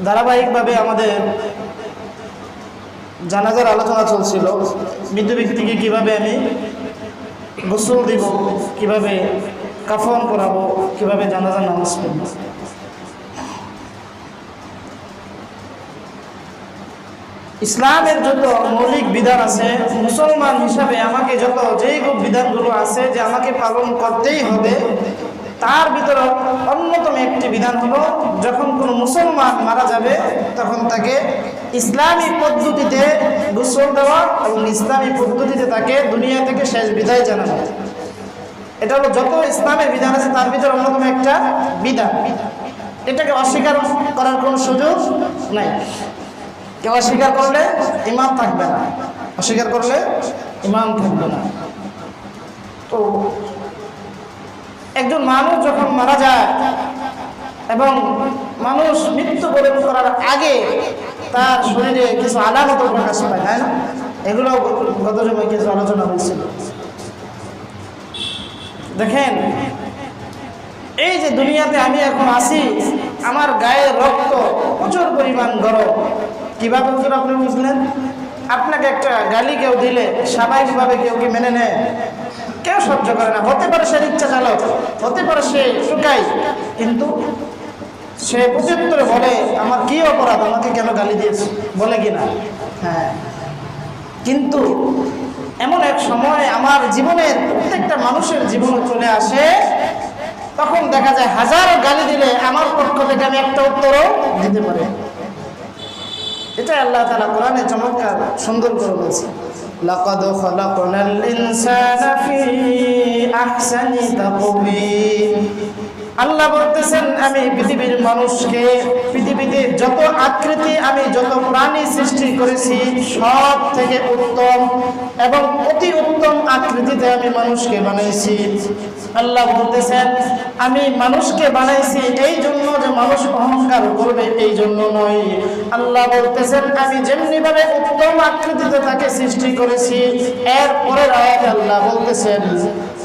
ধারাবাহিকভাবে আমাদের জানাজার আলোচনা চলছিল। মৃত ব্যক্তিকে কিভাবে আমি গোসল দিব, কিভাবে কাফন করাবো, কিভাবে জানাজার নামাজ পড়ব। ইসলামের যত মৌলিক বিধান আছে, মুসলমান হিসাবে আমাকে যেই বিধানগুলো আছে যে আমাকে পালন করতেই হবে, তার ভিতরে অন্যতম একটি বিধান হলো যখন কোনো মুসলমান মারা যাবে তখন তাকে ইসলামী পদ্ধতিতে গোসল দেওয়া এবং ইসলামী পদ্ধতিতে তাকে দুনিয়া থেকে শেষ বিদায় জানানো। এটা হলো যত ইসলামের বিধান আছে তার ভিতরে অন্যতম একটা বিধান। এটাকে অস্বীকার করার কোনো সুযোগ নাই। কেউ অস্বীকার করলে ইমান থাকবে না, অস্বীকার করলে ইমান থাকবে না। তো একজন মানুষ যখন মারা যায় এবং মানুষ মৃত্যুবরণ করার আগে তার শরীরে কিছু আলামত প্রকাশ পায়, তাই না? এগুলো গত সময় কিছু আলোচনা হয়েছিল। দেখেন, এই যে দুনিয়াতে আমি এখন আছি, আমার গায়ের রক্ত প্রচুর পরিমাণ গরম। কিভাবে হুজুর আপনি বুঝলেন? আপনাকে একটা গালি কেউ দিলে স্বাভাবিকভাবে কেউ কি মেনে নেয়? কেউ সহ্য করে না। হতে পারে সে ইচ্ছা চালক, হতে পারে সে টুকাই, কিন্তু সে প্রত্যুত্তরে বলে আমার কি অপরাধ, আমাকে কেন গালি দিয়েছে, বলে কিনা? হ্যাঁ। কিন্তু এমন এক সময় আমার জীবনের প্রত্যেকটা মানুষের জীবনে চলে আসে, তখন দেখা যায় হাজারো গালি দিলে আমার পক্ষ থেকে আমি একটা উত্তরও দিতে পারি। এটা আল্লাহ তাআলা কোরআনে চমৎকার সুন্দর করে বলেছে, লাকাদ খালাকনাল ইনসানা ফি আহসানি তাকওয়িম। আল্লাহ বলতেছেন আমি পৃথিবীর মানুষকে, পৃথিবীতে যত আকৃতি আমি যত প্রাণী সৃষ্টি করেছি সব থেকে উত্তম এবং অতি উত্তম আকৃতিতে আমি মানুষকে বানাইছি। আল্লাহ বলতেছেন আমি মানুষকে বানাইছি এই জন্য যে মানুষ অহংকার করবে এই জন্য নয়। আল্লাহ বলতেছেন আমি যেমনি ভাবে উত্তম আকৃতিতে তাকে সৃষ্টি করেছি, এর পরের আয়াতে আল্লাহ বলতেছেন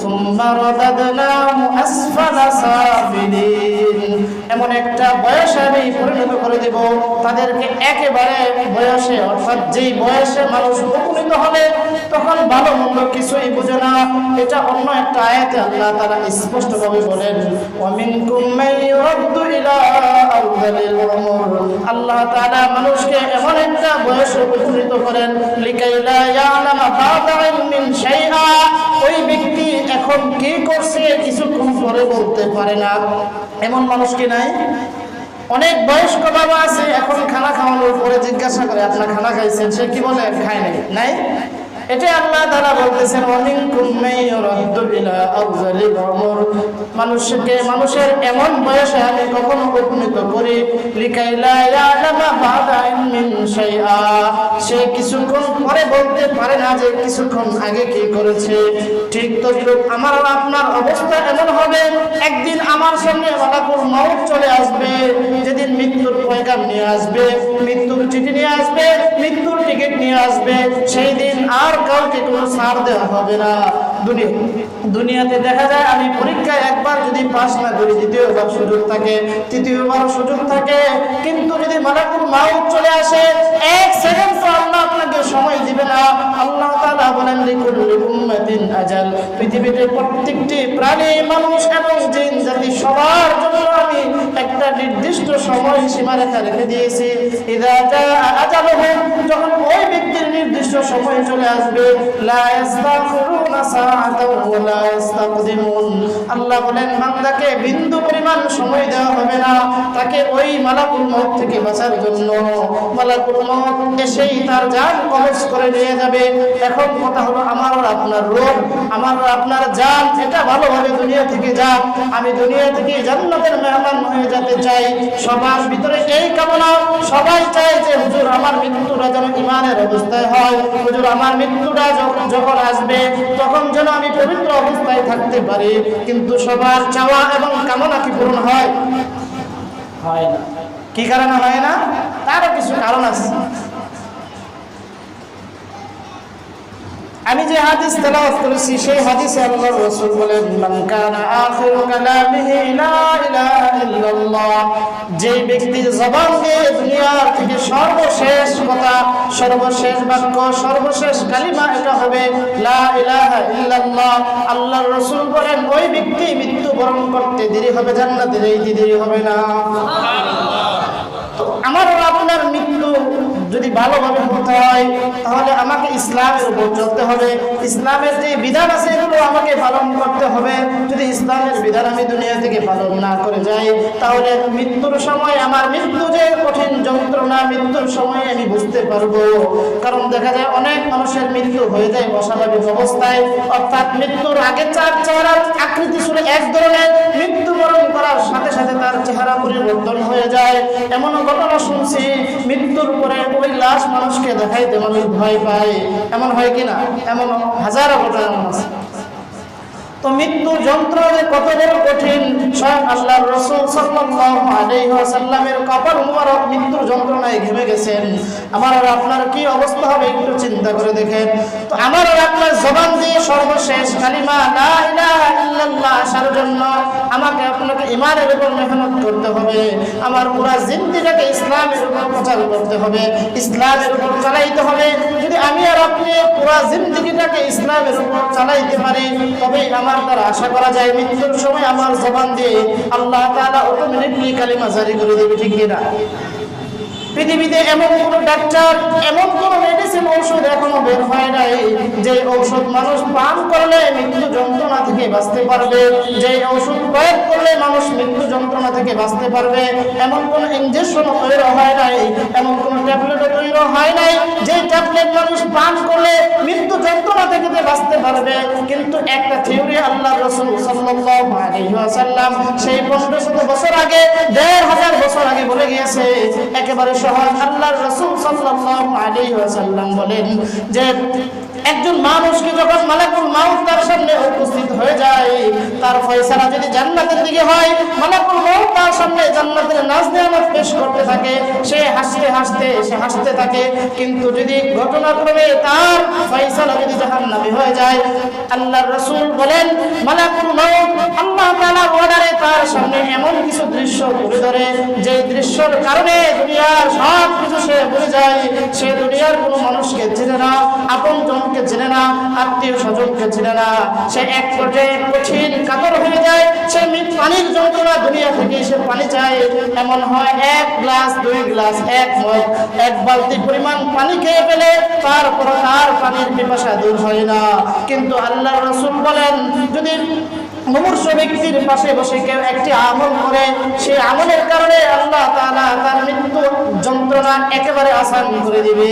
সুম্মা রাদাদনাহু আসফালা সাফিলিন। এমন একটা বয়সে আমি পরিণত করে দেব তাদেরকে একেবারে বয়সে, অর্থাৎ যেই বয়সে মানুষ উপনীত হবে তখন ভালো মন্দ কিছুই বোঝে না। এটা অন্য একটা আয়াতে আল্লাহ তাআলা স্পষ্টভাবে বলেন ওয়া মিনকুম মান ইউরাদ্দু ইলা আরযালিল উমর। আল্লাহ তাআলা মানুষকে এমন একটা বয়সে উপনীত করেন লিকাইলা ইয়ালামা বা'দা ইলমিন শাইআ, ওই ব্যক্তি এখন কি করছে কিছুক্ষণ পরে বলতে পারে না। এমন মানুষ কি নাই? অনেক বয়স্ক বাবা আছে, এখন খানা খাওয়ানোর পরে জিজ্ঞাসা করে আপনার খানা খাইছেন, সে কি বলে খায় নাই। নাই? এটা আল্লাহ তাআলা বলতেছেন ওয়া মিনকুম মান ইউরাদ্দু ইলা আরযালিল উমর। মানুষের এমন বয়সে আমি কখনো উপনীত করি লিকাইলা ইয়ালামা বা'দা ইলমিন শাইআ, সে কিছুক্ষণ পরে বলতে পারে না যে কিছুক্ষণ আগে কি করেছে। ঠিক তদ্রূপ আমার আপনার অবস্থা এমন হবে, একদিন আমার সামনে মালাকুল মউত চলে আসবে, যেদিন মৃত্যুর পয়গাম নিয়ে আসবে, মৃত্যুর চিঠি নিয়ে আসবে, মৃত্যুর টিকিট নিয়ে আসবে, সেই দিন আর কাউকে কোনো ছাড় দেওয়া হবে না। দুনিয়াতে দেখা যায় আমি পরীক্ষায় একবার যদি পাস না করি দ্বিতীয়বার সুযোগ থাকে, তৃতীয়বার সুযোগ থাকে, কিন্তু যদি মালাকুল মউত চলে আসে এক সেকেন্ড আল্লাহ আপনাকে সময় দিবে না। আল্লাহ তাআলা বলেন লিকুল্লি উম্মাতিন আজাল, পৃথিবীতে প্রত্যেকটি প্রাণী মানুষ এবং জিন জাতি সবার জন্য আমি একটা নির্দিষ্ট সময় সীমারেখা রেখে দিয়েছি। ইযা জাআ আজালুহুম, যখন ওই ব্যক্তির নির্দিষ্ট সময় চলে আসবে লা ইস্তাখিরুনা সাআতাও ওয়া লা ইস্তাকদিমুন। আল্লাহ বলেন বান্দাকে বিন্দু পরিমাণ সময় দেওয়া হবে না, তাকে ওই মালাকুল মউত থেকে বাঁচার জন্য মালাকুল মউত এসেই তার জান কবজ করে নিয়ে যাবে। এখন কথা হলো আমার আর আপনার রূহ, আমার আর আপনার জান এটা ভালোভাবে দুনিয়া থেকে যাক, আমি দুনিয়া থেকে জান্নাতের মেহমান হয়ে যেতে চাই। সবার ভিতরে এই কামনা, সবাই চায় যে হুজুর আমার মৃত্যুটা যেন ঈমানের অবস্থায় হয়, হুজুর আমার মৃত্যুটা যখন আসবে তখন যেন আমি পবিত্র অবস্থায় থাকতে পারি। কিন্তু সবার চাওয়া এবং কামনা কি পূরণ হয়? হয় না। কি কারণে হয় না? তারও কিছু কারণ আছে। আমি যে হাদিস তেলাওয়াত করেছি সেই হাদিসে আল্লাহর রাসূল বলেন মান কানা আখিরু কালামিহি লা ইলাহা ইল্লাল্লাহ, যে ব্যক্তির জবান দিয়ে দুনিয়ার থেকে সর্বশেষ কথা, সর্বশেষ বাক্য, সর্বশেষ কালিমা এটা হবে লা ইলাহা ইল্লাল্লাহ, আল্লাহর রাসূল বলেন ওই ব্যক্তি মৃত্যুবরণ করতে দেরি হবে, জান্নাতে যাইতে দেরি হবে না। তো আমার আপনার মৃত্যু যদি ভালোভাবে হতে হয় তাহলে আমাকে ইসলামের উপর চলতে হবে, ইসলামের যে বিধান আছে এগুলো আমাকে পালন করতে হবে। যদি ইসলামের বিধান আমি দুনিয়া থেকে পালন না করে যাই তাহলে মৃত্যুর সময় আমার মৃত্যু যে কঠিন যন্ত্রণা, মৃত্যুর সময় আমি বুঝতে পারবো। কারণ দেখা যায় অনেক মানুষের মৃত্যু হয়ে যায় অস্বাভাবিক অবস্থায়, অর্থাৎ মৃত্যুর আগে তার চেহারার আকৃতি ছিল এক ধরনের, মৃত্যুবরণ করার সাথে সাথে তার চেহারা পরিবর্তন হয়ে যায়। এমনও ঘটনা শুনছি মৃত্যুর পরে ওই লাশ মানুষকে দেখাইতে মানুষ ভয় পায়, এমন হয় কিনা? এমন হাজারো ঘটনা আছে। তো মৃত্যুর যন্ত্রণা কত বড় কঠিন, স্বয়ং আল্লাহর রাসূল সাল্লাল্লাহু আলাইহি ওয়াসাল্লামের কপাল মুবারক মৃত্যুর যন্ত্রণায় ঘেমে গেছেন। আমার আর আপনার কি অবস্থা হবে একটু চিন্তা করে দেখেন। তো আমার আর আপনার জবান দিয়ে সর্বশেষ কালিমা লা ইলাহা ইল্লাল্লাহ আসার জন্য আমাকে আপনাকে ঈমানের উপর মেহনত করতে হবে, আমার পুরো জিন্দেগিটাকে ইসলামের উপর প্রচার করতে হবে, ইসলামের উপর চালাইতে হবে। যদি আমি আর আপনি পুরো জিন্দেগিটাকে ইসলামের উপর চালাইতে পারি তবেই আমার দ্বারা আশা করা যায় মৃত্যুর সময় আমার জবান দিয়ে আল্লাহ তাআলা অটোমেটিকলি কালিমা জারি করে দেবে, ঠিক কিনা? পৃথিবীতে এমন কোন ডাক্তার, এমন কোন মেডিসিন, ঔষধ এখনো বের হয় নাই যে ঔষধ মানুষ পান করলে মৃত্যু যন্ত্রণা থেকে বাঁচতে পারবে, যে ঔষধ প্রয়োগ করলে মানুষ মৃত্যু যন্ত্রণা থেকে বাঁচতে পারবে। এমন কোন ইনজেকশন তৈরি হয় নাই, এমন কোন ট্যাবলেট তৈরি হয় নাই যে ট্যাবলেট মানুষ পান করলে মৃত্যু যন্ত্রণা থেকে বাঁচতে পারবে। কিন্তু একটা থিওরি আল্লাহর রাসূল সাল্লাল্লাহু আলাইহি ওয়াসাল্লাম সেই 1500 বছর আগে, 1500 বছর আগে বলে গিয়েছে। একেবারে সহজ আল্লাহর রাসূল সাল্লাল্লাহু আলাইহি ওয়াসাল্লাম বলেন যে একজন মানুষকে যখন মালাকুল মাউত তার সামনে উপস্থিত হয়ে যায়, তার ফয়সালা যদি জান্নাতের দিকে হয়, মালাকুল মাউত তার সামনে জান্নাতের নাজ নিয়ামত পেশ করতে থাকে, সে হাসতে থাকে। কিন্তু যদি ঘটনাক্রমে তার ফয়সালা যদি জাহান্নামী হয়ে যায়, আল্লাহর রাসূল বলেন মালাকুল মাউত আল্লাহ তাআলার অর্ডারে তার সামনে এমন কিছু দৃশ্য তুলে ধরে যে দৃশ্যের কারণে দুনিয়ার সব কিছু সে ভুলে যায়। সে দুনিয়ার কোনো মানুষকে চেনে না, আপনজনকে চেনে না, আত্মীয় স্বজনকে চেনে না। সে এক পর্যায়ে কঠিন কাতর হয়ে যায়, সে পানির যন্ত্রণা, দুনিয়া থেকে সে পানি চায়। এমন হয় 1 গ্লাস 2 গ্লাস 1 মগ 1 বালতি পরিমাণ পানি খেয়ে ফেলে, তারপর তার পানির পিপাসা দূর হয় না। কিন্তু আল্লাহর রাসূল বলেন যদি মুমূর্ষু ব্যক্তির পাশে বসে কেউ একটি আমল করে, সেই আমলের কারণে আল্লাহ তাআলা তার মৃত্যু যন্ত্রণা একেবারে আসান করে দিবে।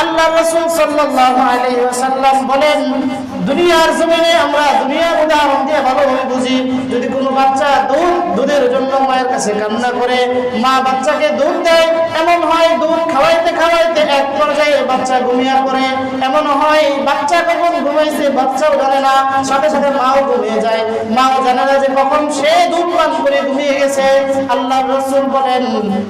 আল্লাহর রাসূল সাল্লাল্লাহু আলাইহি ওয়াসাল্লাম বলেন দুনিয়ার জমিনে আমরা দুনিয়ার উদাহরণ দিয়ে ভালোভাবে বুঝি। যদি কোনো বাচ্চা দুধের জন্য মায়ের কাছে কান্না করে, মা বাচ্চাকে দুধ দেয়, এমন হয় দুধ খাওয়াইতে খাওয়াইতে এক পর্যায়ে বাচ্চা ঘুমিয়ে পড়ে। এমন হয় বাচ্চা কখন ঘুমাইছে বাচ্চাও জানে না, সাথে সাথে মাও ঘুমিয়ে যায়, মাও জানে না যে কখন সে দুধ পান করে ঘুমিয়ে গেছে। আল্লাহর রাসূল বলেন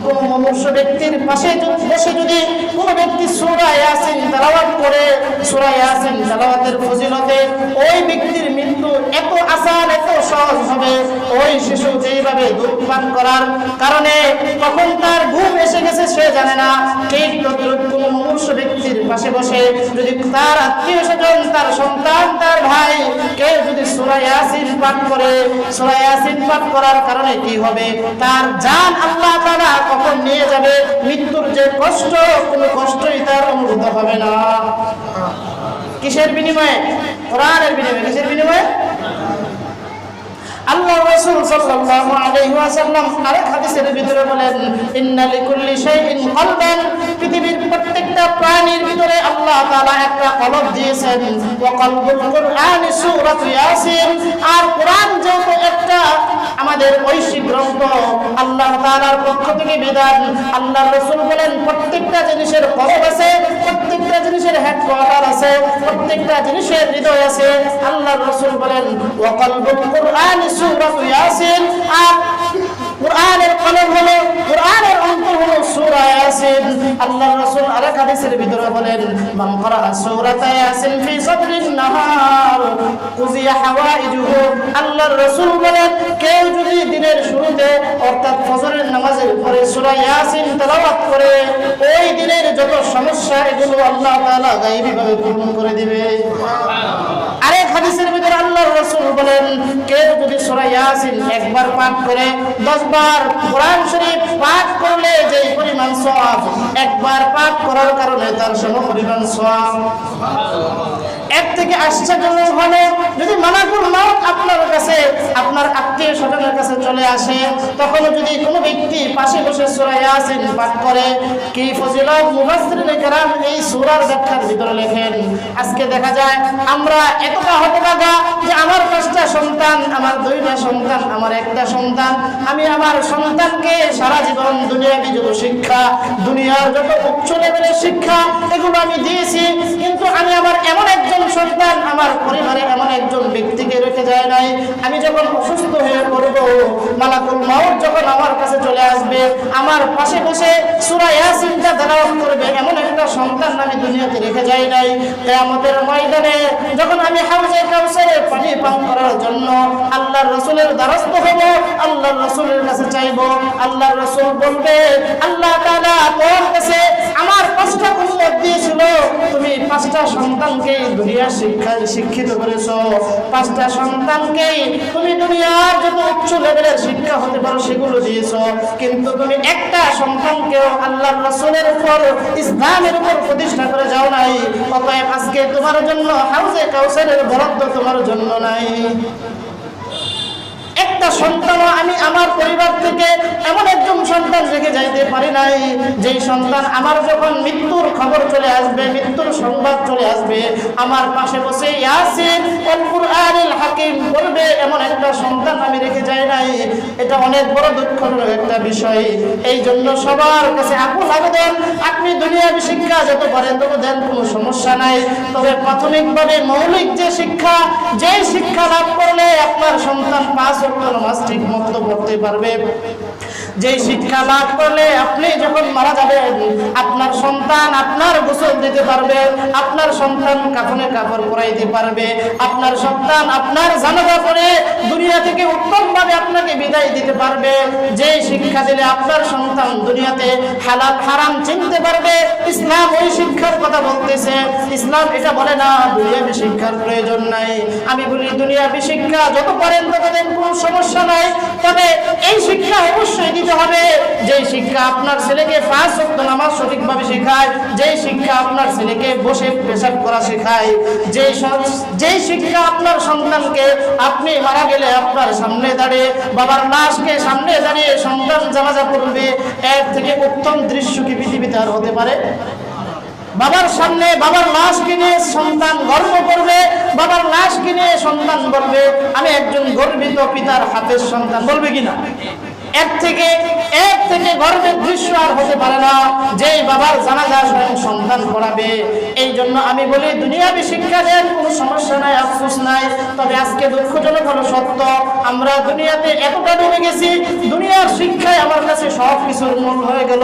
কোন মুমূর্ষু ব্যক্তির পাশে বসে যদি কোনো ব্যক্তি সূরা ইয়াসিন তেলাওয়াত করে, সূরা ইয়াসিন তেলাওয়াতের ফজিলতে ওই ব্যক্তির মৃত্যু এত আসান, এত সহজ হবে। ওই শিশু যেইভাবে দুধ পান করার কারণে কখন তার ঘুম এসে গেছে সে জানে না, ঠিক তদ্রুপ কোনো মুমূর্ষু ব্যক্তির পাশে বসে যদি তার আত্মীয় স্বজন, তার সন্তান, তার ভাই কেউ যদি সূরা ইয়াসিন পাঠ করে, সূরা ইয়াসিন পাঠ করার কারণে কি হবে, তার জান আল্লাহ তাআলা কখন নিয়ে যাবে, মৃত্যুর যে কষ্ট, কোনো কষ্টই তার অনুভূত হবে না। কিসের বিনিময়ে? কোরআনের বিনিময়ে। কিসের বিনিময়ে? আল্লাহ রাসূল সাল্লাল্লাহু আলাইহি ওয়াসাল্লাম আরেক হাদিসের ভিতরে বলেন ইন্না লিকুল্লি শাইইন কলবান, পৃথিবীর প্রত্যেকটা প্রাণীর ভিতরে আল্লাহ তাআলা একটা কলব দিয়েছেন। ওয়া কলবুল কুরআন সূরাতু ইয়াসিন, আর কোরআন যেহেতু একটা আমাদের ঐশিক গ্রন্থ, আল্লাহ তাআলার পক্ষ থেকে বিধান, আল্লাহর রাসূল বলেন প্রত্যেকটা জিনিসের কলব আছে, প্রত্যেকটা জিনিসের হেডকোয়ার্টার আছে, প্রত্যেকটা জিনিসের হৃদয় আছে। আল্লাহর রাসূল বলেন ওয়া কলবুল কুরআন সূরাতু ইয়াসিন, আর কোরআনের কলম হলো, কোরআনের অন্তর হলো সূরা ইয়াসিন। আল্লাহর রাসূল আরেক হাদিসের ভিতরে বলেন মান ক্বারা সূরাতা ইয়াসিন ফি সাদরিন নাহার কুজিয়া হাওয়াইজুহু। আল্লাহর রাসূল বলেন কেউ যদি দিনের শুরুতে অর্থাৎ ফজরের নামাজের পরে সূরা ইয়াসিন তেলাওয়াত করে ওই দিনের যত সমস্যা এগুলো আল্লাহ তাআলা গায়বীভাবে পূরণ করে দিবে। আরেক হাদিসের ভিতরে আল্লাহর রাসূল বলেন কেউ যদি সূরা ইয়াসিন একবার পাঠ করে 10 বার কোরআন শরীফ পাঠ করলে যে পরিমাণ সওয়াব, একবার পাঠ করার কারণে তার সমপরিমাণ সওয়াব। এর থেকে আশ্চর্য হলো যদি মালাকুল মউত আপনার কাছে আপনার আত্মীয় স্বজনের কাছে চলে আসে, তখন যদি কোনো ব্যক্তি পাশে বসে সূরা ইয়াসিন পাঠ করে, কি ফজিলত মুফাসসিরিনে কেরাম এই সূরার ব্যাখ্যার ভিতরে লেখেন। আজকে দেখা যায় আমরা এতটা হতভাগা যে আমার 5টা সন্তান, আমার 2টা সন্তান, আমার 1টা সন্তান, আমি আমার সন্তানকে সারা জীবন দুনিয়াবি যত শিক্ষা, দুনিয়ার যত উচ্চ লেভেলের শিক্ষা এগুলো আমি দিয়েছি, কিন্তু আমি আমার এমন একজন সন্তান, আমার পরিবারে এমন একজন ব্যক্তিকে রেখে যায় নাই, আমি যখন অসুস্থ হয়ে পড়ব, মালাকুল মউত যখন আমার কাছে চলে আসবে, আমার পাশে বসে সূরা ইয়াসিনটা তেলাওয়াত করবে, এমন একটা সন্তান আমি দুনিয়াতে রেখে যাই নাই। কিয়ামতের ময়দানে যখন আমি হাউজে কাউসারে পানি পান করার জন্য আল্লাহর রাসূলের দ্বারস্থ হব, আল্লাহর রাসূলের কাছে চাইব, আল্লাহর রাসূল বলবে আল্লাহ তাআলা তোর কাছে আমার 5টা উম্মত দিয়েছিল, তুমি 5টা সন্তানকে দুনিয়ার শিক্ষায় শিক্ষিত করেছো, 5টা সন্তানকে তুমি দুনিয়ার যত উচ্চ লেভেলের শিক্ষা হতে পারো সেগুলো দিয়েছো, কিন্তু তুমি একটা সন্তানকেও আল্লাহর রাসূলের উপর ইসলামের উপর প্রতিষ্ঠা করে যাও নাই। অতএব আজকে তোমার জন্য হাউজে কাউসারের বরাদ্দ তোমার জন্য নাই। একটা সন্তান আমি আমার পরিবার থেকে এমন একজন সন্তান রেখে যাইতে পারি নাই, যেই সন্তান আমার যখন মৃত্যুর খবর চলে আসবে, মৃত্যুর সংবাদ চলে আসবে, আমার পাশে বসে ইয়াসিন ওয়াল কুরআনুল হাকিম পড়বে, এমন একটা সন্তান আমি রেখে যাই নাই। এটা অনেক বড় দুঃখজনক একটা বিষয়। এই জন্য সবার কাছে আকুল আবেদন, আপনি দুনিয়াবী শিক্ষা যত পারেন তত দেন, কোনো সমস্যা নাই, তবে প্রাথমিকভাবে মৌলিক যে শিক্ষা, যে শিক্ষা লাভ করলে আপনার সন্তান 5 ওয়াক্ত নামাজ ঠিক মতো পড়তে পারবে, যে শিক্ষা লাভ করলে আপনি যখন মারা যাবেন আপনার সন্তান আপনার গোসল দিতে পারবে, আপনার সন্তান কাফনে কাপড় পরাইতে পারবে, আপনার সন্তান আপনার জানাজা পড়ে দুনিয়া থেকে উত্তমভাবে আপনাকে বিদায় দিতে পারবে, যে শিক্ষা দিলে আপনার সন্তান দুনিয়াতে হালাল হারাম চিনতে পারবে, ইসলাম ওই শিক্ষার কথা বলতেছে। ইসলাম এটা বলে না দুনিয়াবী শিক্ষার প্রয়োজন নাই। আমি বলি দুনিয়াবী শিক্ষা যত পারেন তত দেন, কোনো সমস্যা নাই, তবে এই শিক্ষা অবশ্যই দিতে হবে যে শিক্ষা আপনার ছেলেকে 5 ওয়াক্ত নামাজ সঠিকভাবে শেখায়, যে শিক্ষা আপনার ছেলেকে বসে পেশাব করা শেখায়, যে শিক্ষা আপনার সন্তানকে আপনি মারা গেলে আপনার সামনে দাঁড়িয়ে বাবার লাশকে সামনে দাঁড়িয়ে সন্তান জানাজা পড়বে, এর থেকে উত্তম দৃশ্য কি পৃথিবীতে আর হতে পারে? বাবার সামনে বাবার লাশ কিনে সন্তান গর্ব করবে, বাবার লাশ কিনে সন্তান বলবে আমি একজন গর্বিত পিতার হাতের সন্তান, বলবে কিনা? এর থেকে গর্বের দৃশ্য আর হতে পারে না যে বাবার জানাজা স্বয়ং সন্তান পড়াবে। এই জন্য আমি বলি দুনিয়াবী শিক্ষা দেন, কোনো সমস্যা নাই, আফসোস নাই, তবে আজকে দুঃখজনক হলো সত্য আমরা দুনিয়াতে এতটা ডুবে গেছি, দুনিয়ার শিক্ষায় আমার কাছে সব কিছুর মূল হয়ে গেল।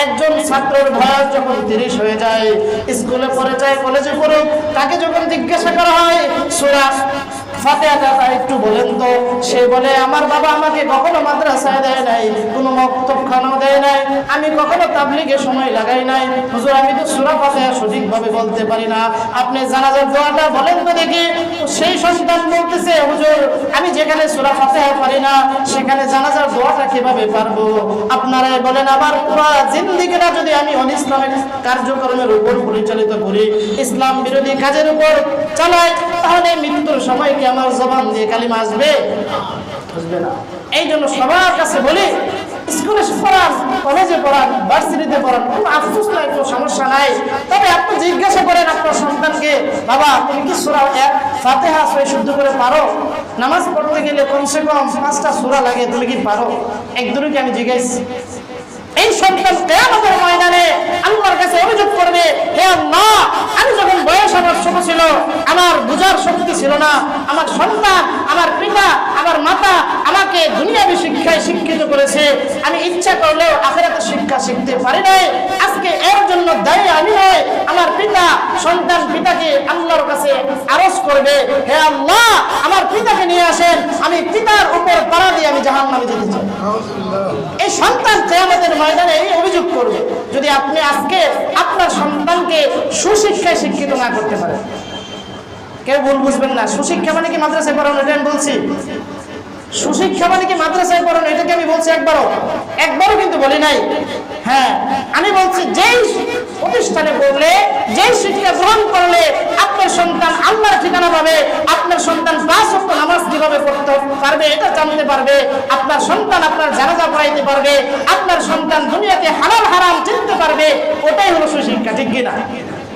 একজন ছাত্রের বয়স যখন 30 হয়ে যায়, স্কুলে পড়ে যায়, কলেজে পড়ুক, তাকে যখন জিজ্ঞাসা করা হয় সূরা ফাতিহাটা একটু বলেন তো, সে বলে আমার বাবা আমাকে কখনো মাদ্রাসায় দেয় নাই, কোনো মক্তবখানাও দেয় নাই, আমি কখনো তাবলীগে সময় লাগাই নাই, হুজুর আমি তো সূরা ফাতিহা সঠিকভাবে বলতে পারি না, আপনি জানাজার দোয়াটা বলেন তো দেখি। সেই সন্তান বলতেছে হুজুর আমি যেখানে সূরা ফাতিহা পারি না সেখানে জানাজার দোয়াটা কিভাবে পারবো? আপনারা বলেন আমার পুরো জিন্দেগিটা যদি আমি অনিসলামিক কার্যক্রমের উপর পরিচালিত করি, ইসলাম বিরোধী কাজের উপর চালাই, তাহলে মৃত্যুর সময় কি আমার জবান দিয়ে কালিমা আসবে? আসবে না। এই জন্য সবার কাছে বলি স্কুলে পড়ান, কলেজে পড়ান, ভার্সিটিতে পড়ান, কোনো আফসোস নাই, কোনো সমস্যা নাই, তবে আপনি জিজ্ঞাসা করেন আপনার সন্তানকে বাবা তুমি কি সূরা ফাতিহা শুদ্ধ করে পারো? নামাজ পড়তে গেলে কমসে কম 5টা সূরা লাগে, তুমি কি পারো? একদমই আমি জিজ্ঞাসা এই সন্তান কিয়ামতের ময়দানে আল্লাহর কাছে অভিযোগ করবে, হে আল্লাহ আমি যখন বয়স আমার ছোট ছিল, আমার বুঝার শক্তি ছিল না, আমার সন্তান আমার পিতা আমার মাতা আমাকে দুনিয়াবী শিক্ষায় শিক্ষিত করেছে, আমি ইচ্ছা করলেও আখিরাতের শিক্ষা শিক্ষা শিখতে পারি নাই, আজকে এর জন্য দায়ী আমি নই, আমার পিতা। সন্তান পিতাকে আল্লাহর কাছে আরজ করবে, হে আল্লাহ আমার পিতাকে নিয়ে আসেন, আমি পিতার উপর পাড়া দিয়ে আমি জাহান্নামে যেতে চাই। এই সন্তান কিয়ামতের ময়দানে এই অভিযোগ করবে যদি আপনি আজকে আপনার সন্তানকে সুশিক্ষায় শিক্ষিত না করতে পারেন। কেউ ভুল বুঝবেন না, সুশিক্ষা মানে কি মাদ্রাসায় পড়ানো, এটা আমি বলছি। সুশিক্ষা মানে কি মাদ্রাসায় পড়ানো, এটাকে আমি বলছি একবারও কিন্তু বলি নাই। হ্যাঁ, আমি বলছি যেই প্রতিষ্ঠানে পড়লে, যেই শিক্ষা গ্রহণ করলে আপনার সন্তান আল্লাহর ঠিকানা পাবে, আপনার সন্তান 5 ওয়াক্ত নামাজ কিভাবে পড়তে পারবে এটা জানতে পারবে, আপনার সন্তান আপনার জানাজা পড়াইতে পারবে, আপনার সন্তান দুনিয়াতে হালাল হারাম চিনতে পারবে, ওটাই হলো সুশিক্ষা, ঠিক কিনা?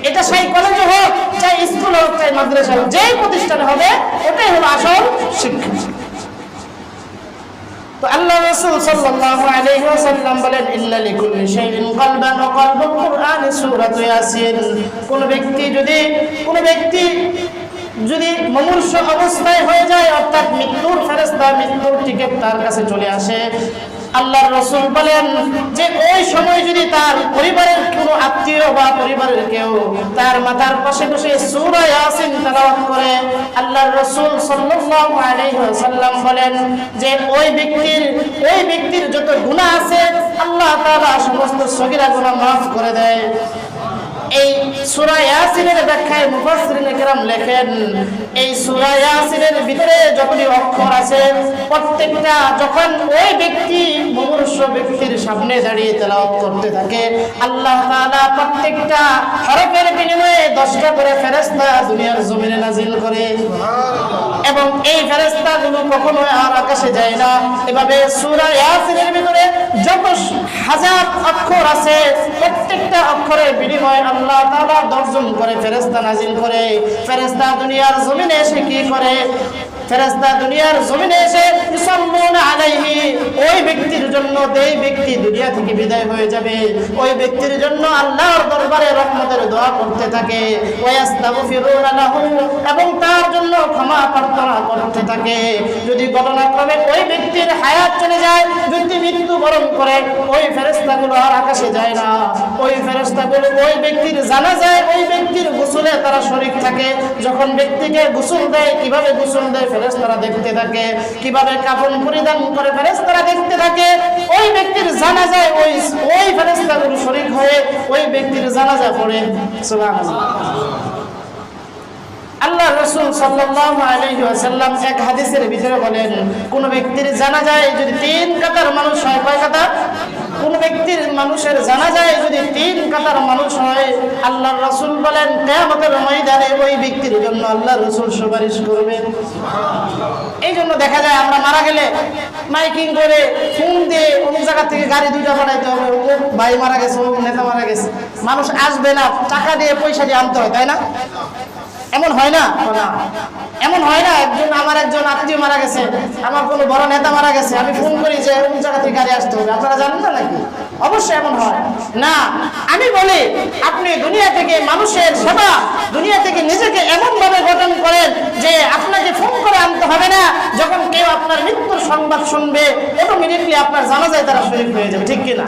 এটা সেই কলেজে হোক, চাই স্কুল হোক, চাই মাদ্রাসা হোক, যেই প্রতিষ্ঠানে হবে ওটাই হলো আসল শিক্ষা। তো আল্লাহ রাসূল সাল্লাল্লাহু আলাইহি ওয়াসাল্লাম বলেন, ইল্লা লিকুল্লি শাইইন কলবান ওয়া কলবুল কুরআন সূরাতু ইয়াসিন। কোন ব্যক্তি যদি মুমূর্ষ অবস্থায় হয়ে যায়, অর্থাৎ মৃত্যুর ফেরেশতা মৃত্যুর টিকেট তার কাছে চলে আসে, আল্লাহর রাসূল বলেন যে ওই সময় যদি তার পরিবারের কোনো আত্মীয় বা পরিবারের কেউ তার মাথার পাশে বসে সূরা ইয়াসিন তেলাওয়াত করে, আল্লাহর রাসূল সাল্লাল্লাহু আলাইহি ওয়াসাল্লাম বলেন যে ওই ব্যক্তির যত গুনাহ আছে আল্লাহ তাআলা সমস্ত সগীরা গুনাহ মাফ করে দেয়। এই সূরা ইয়াসিনের ব্যাখ্যায় মুফাসসিরিন কেরাম লেখেন, এই সূরা ইয়াসিনের ভিতরে যতটি অক্ষর আছে প্রত্যেকটা যখন ওই ব্যক্তি মুমূর্ষ ব্যক্তির সামনে দাঁড়িয়ে তেলাওয়াত করতে থাকে, আল্লাহ তাআলা প্রত্যেকটা হরফের বিনিময়ে 10টা করে ফেরেশতা দুনিয়ার জমিনে নাজিল করে। এবং এই ফেরেশতাগুলো কখনো আর আকাশে যায় না। এভাবে সূরা ইয়াসিনের ভিতরে যত হাজার অক্ষর আছে প্রত্যেকটা অক্ষরের বিনিময়ে আল্লাহ তাআলা 10 জন করে ফেরেশতা নাজিল করে। ফেরেশতা দুনিয়ার জমিনে এসে কি করে? ফেরেশতা দুনিয়ার জমিনে এসে ইসাল্লুনা আলাইহি, ওই ব্যক্তির জন্য, যেই ব্যক্তি দুনিয়া থেকে বিদায় হয়ে যাবে ওই ব্যক্তির জন্য আল্লাহর দরবারে রহমতের দোয়া করতে থাকে। ওয়াস্তাগফিরুনা লাহু, এবং তার জন্য ক্ষমা প্রার্থনা করতে থাকে। যদি ঘটনাক্রমে ওই ব্যক্তির হায়াত চলে যায়, যদি মৃত্যুবরণ করে, ওই ফেরেশতাগুলো আর আকাশে যায় না। ওই ফেরেশতাগুলো ওই ব্যক্তির জানাজায়, ওই ব্যক্তির গোসলে তারা শরীক থাকে। যখন ব্যক্তিকে গোসল দেয়, কিভাবে গোসল দেয় ফেরেশতারা দেখতে থাকে, কিভাবে কাফন পরিধান করে ফেরেশতারা দেখতে থাকে। ওই ব্যক্তির জানাজায় ওই ফেরেশতাগুলো শরীক হয়ে ওই ব্যক্তির জানাজা পড়ে। সুবহানাল্লাহ। আল্লাহ রাসূল সাল্লাল্লাহু আলাইহি ওয়াসাল্লাম এক হাদিসের ভিতরে বলেন, কোন ব্যক্তির জানাজায় যদি 3 কাতার মানুষ হয়, কয় কাতার? কোন ব্যক্তির মানুষের জানাজায় যদি 3 কাতার মানুষ হয়, আল্লাহর রাসূল বলেন কিয়ামতের ময়দানে ওই ব্যক্তির জন্য আল্লাহর রাসূল সুপারিশ করবেন। এই জন্য দেখা যায় আমরা মারা গেলে মাইকিং করে ফোন দিয়ে অমুক জায়গা থেকে গাড়ি 2টা পাঠাইতে হবে, অমুক ভাই মারা গেছে, অমুক নেতা মারা গেছে, মানুষ আসবে না, টাকা দিয়ে পয়সা দিয়ে আনতে হয়, তাই না? এমন হয় না? এমন হয় না আমার একজন আত্মীয় মারা গেছে, আমার কোনো বড় নেতা মারা গেছে, আমি ফোন করি যে কোন জায়গা থেকে গাড়ি আসতে হবে, আপনারা জানেন না নাকি? অবশ্যই এমন হয় না। আমি বলি আপনি দুনিয়া থেকে মানুষের সেবা, দুনিয়া থেকে নিজেকে এমন ভাবে গঠন করেন যে আপনাকে ফোন করে আনতে হবে না। যখন কেউ আপনার মৃত্যুর সংবাদ শুনবে অটোমেটিকলি আপনার জানাজায় তারা শরীক হয়ে যাবে, ঠিক কিনা?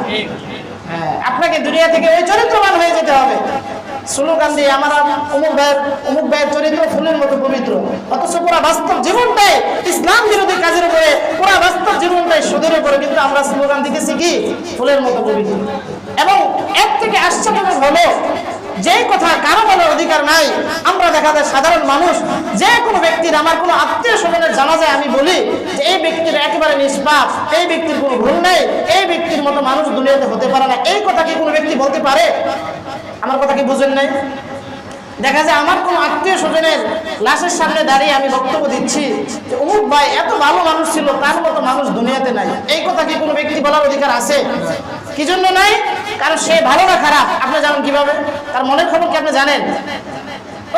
হ্যাঁ, আপনাকে দুনিয়া থেকে ওই চরিত্রবান হয়ে যেতে হবে। স্লোগান দিয়ে আমার অমুক ভাইয়ের চরিত্র ফুলের মতো পবিত্র, অথচ পুরা বাস্তব জীবনটাই ইসলাম বিরোধী কাজের উপরে, পুরা বাস্তব জীবনটাই সুদের উপরে, কিন্তু আমরা স্লোগান দিতেছি কি ফুলের মতো পবিত্র। এবং এর থেকে আশ্চর্য হলো যে কথা কারো বলার অধিকার নাই, আমরা দেখা যায় সাধারণ মানুষ যে কোনো ব্যক্তির, আমার কোনো আত্মীয় স্বজনের জানাজায় আমি বলি যে এই ব্যক্তির একেবারে নিষ্পাপ, এই ব্যক্তির কোনো ভুল নাই, এই ব্যক্তির মতো মানুষ দুনিয়াতে হতে পারে না, এই কথা কি কোনো ব্যক্তি বলতে পারে? আমার কথা কি বুঝেন নাই? দেখা যায় আমার কোন আত্মীয় স্বজনের লাশের সামনে দাঁড়িয়ে আমি বক্তব্য দিচ্ছি যে অমুক ভাই এত ভালো মানুষ ছিল, তার মতো মানুষ দুনিয়াতে নাই, এই কথা কি কোনো ব্যক্তি বলার অধিকার আছে? কি জন্য নাই? কারণ সে ভালো না খারাপ আপনি জানেন কিভাবে? তার মনের খবর কি আপনি জানেন?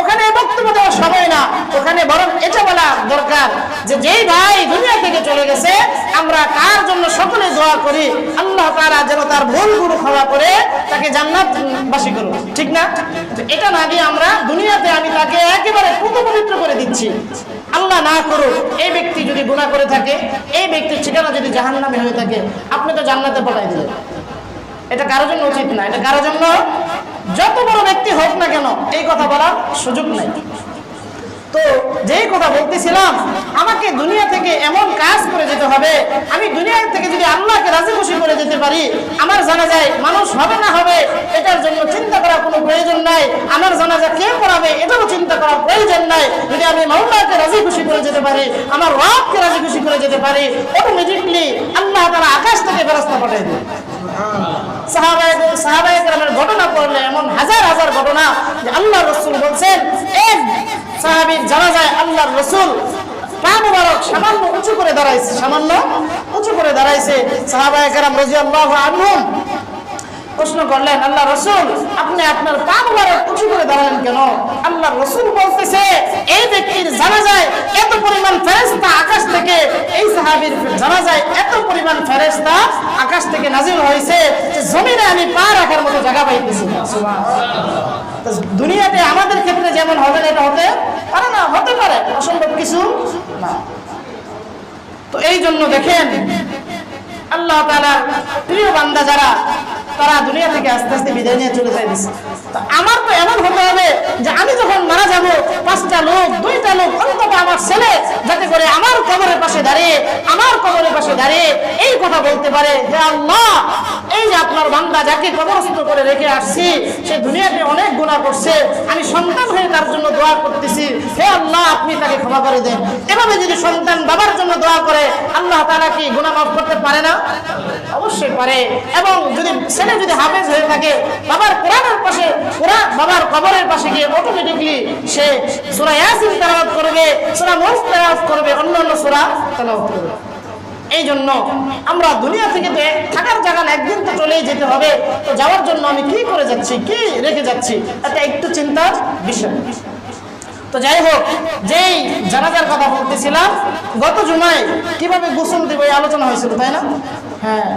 ওখানে বক্তব্য দেওয়ার সময় না, ওখানে বরং এটা বলা দরকার যে যেই ভাই দুনিয়া থেকে চলে গেছে আমরা তার জন্য সকলে দোয়া করি আল্লাহ তাআলা যেন তার ভুলগুলো ক্ষমা করে তাকে জান্নাতবাসী করুন, ঠিক না? এটা না দিয়ে আমরা দুনিয়াতে আমি তাকে একেবারে পবিত্র করে দিচ্ছি। আল্লাহ না করুক এই ব্যক্তি যদি গুনাহ করে থাকে, এই ব্যক্তির ঠিকানা যদি জাহান্নামে হয়ে থাকে, আপনি তো জান্নাতে পাঠাই দিলেন। এটা কারোর জন্য উচিত না। এটা কারোর জন্য, যত বড় ব্যক্তি হোক না কেন, এই কথা বলার সুযোগ নাই। তো যেই কথা বলতেছিলাম, আমাকে দুনিয়া থেকে এমন কাজ করে যেতে হবে, আমি দুনিয়া থেকে যদি আল্লাহকে রাজি খুশি করে যেতে পারি, আমার জানাজায় মানুষ হবে না হবে এটার জন্য চিন্তা করার কোনো প্রয়োজন নাই। আমার জানাজা কে পড়াবে এটাও চিন্তা করার প্রয়োজন নাই। যদি আমি মাওলাকে রাজি খুশি করে যেতে পারি, আমার রবকে রাজি খুশি করে যেতে পারি, অটোমেটিকলি আল্লাহ তাআলা আকাশ থেকে ফেরেশতা পাঠিয়ে দেন। সাহাবায়ে কেরামের ঘটনা পড়লে এমন হাজার হাজার ঘটনা যে আল্লাহ রাসূল বলছেন, এক সাহাবীর জানাজায় আল্লাহর রাসূল পা মুবারক সামান্য উঁচু করে দাঁড়াইছে, সামান্য উঁচু করে দাঁড়াইছে। সাহাবায়ে কেরাম রাদিয়াল্লাহু আনহুম প্রশ্ন করলেন, আল্লাহ রাসূল আপনি আপনার পা মুবারক উঁচু করে দাঁড়ালেন কেন? আল্লাহ রাসূল বলতেছে, এই ব্যক্তির জানাজায় এত পরিমাণ ফেরেশতা আকাশ থেকে, এই সাহাবীর জানাজায় এত পরিমাণ ফেরেশতা আকাশ থেকে নাজিল হয়েছে যে জমিনে আমি পা রাখার মতো জায়গা পাইতেছি না। সুবহানাল্লাহ। দুনিয়াতে আমাদের ক্ষেত্রে যেমন হবে না, এটা হতে পারে না, হতে পারে, অসম্ভব কিছু না। তো এই জন্য দেখেন, আল্লাহ তাআলার প্রিয় বান্দা যারা, তারা দুনিয়া থেকে আস্তে আস্তে বিদায় নিয়ে চলে যাইতেছে। তো আমার তো এমন হতে হবে যে আমি যখন মারা যাব, 5টা লোক, 2টা লোক, অন্তত আমার ছেলে যাতে করে আমার কবরের পাশে দাঁড়িয়ে, আমার কবরের পাশে দাঁড়িয়ে এই কথা বলতে পারে যে আল্লাহ, এই যে আপনার বান্দা যাকে কবরস্থ করে রেখে আসছি, সে দুনিয়াতে অনেক গুনাহ করছে, আমি সন্তান হয়ে তার জন্য দোয়া করতেছি, হে আল্লাহ আপনি তাকে ক্ষমা করে দেন। এভাবে যদি সন্তান বাবার জন্য দোয়া করে, আল্লাহ তাআলা কি গুনাহ মাফ করতে পারে না? অবশ্যই পারে। এবং যদি ছেলে যদি হাফেজ হয়ে থাকে, বাবার কোরআনের পাশে, বাবার কবরের পাশে গিয়ে অটোমেটিকলি সে সূরা ইয়াসিন তেলাওয়াত করবে, সূরা মুলক তেলাওয়াত করবে, অন্যান্য সূরা তেলাওয়াত করবে। এই জন্য আমরা দুনিয়া থেকে তো থাকার জায়গা একদিন তো চলেই যেতে হবে। তো যাওয়ার জন্য আমি কি করে যাচ্ছি, কি রেখে যাচ্ছি, এটা একটু চিন্তার বিষয়। তো যাই হোক, যেই জানাজার কথা বলতেছিলাম, গত জুমায় কিভাবে গোসল দেব এই আলোচনা হয়েছিল, তাই না? হ্যাঁ,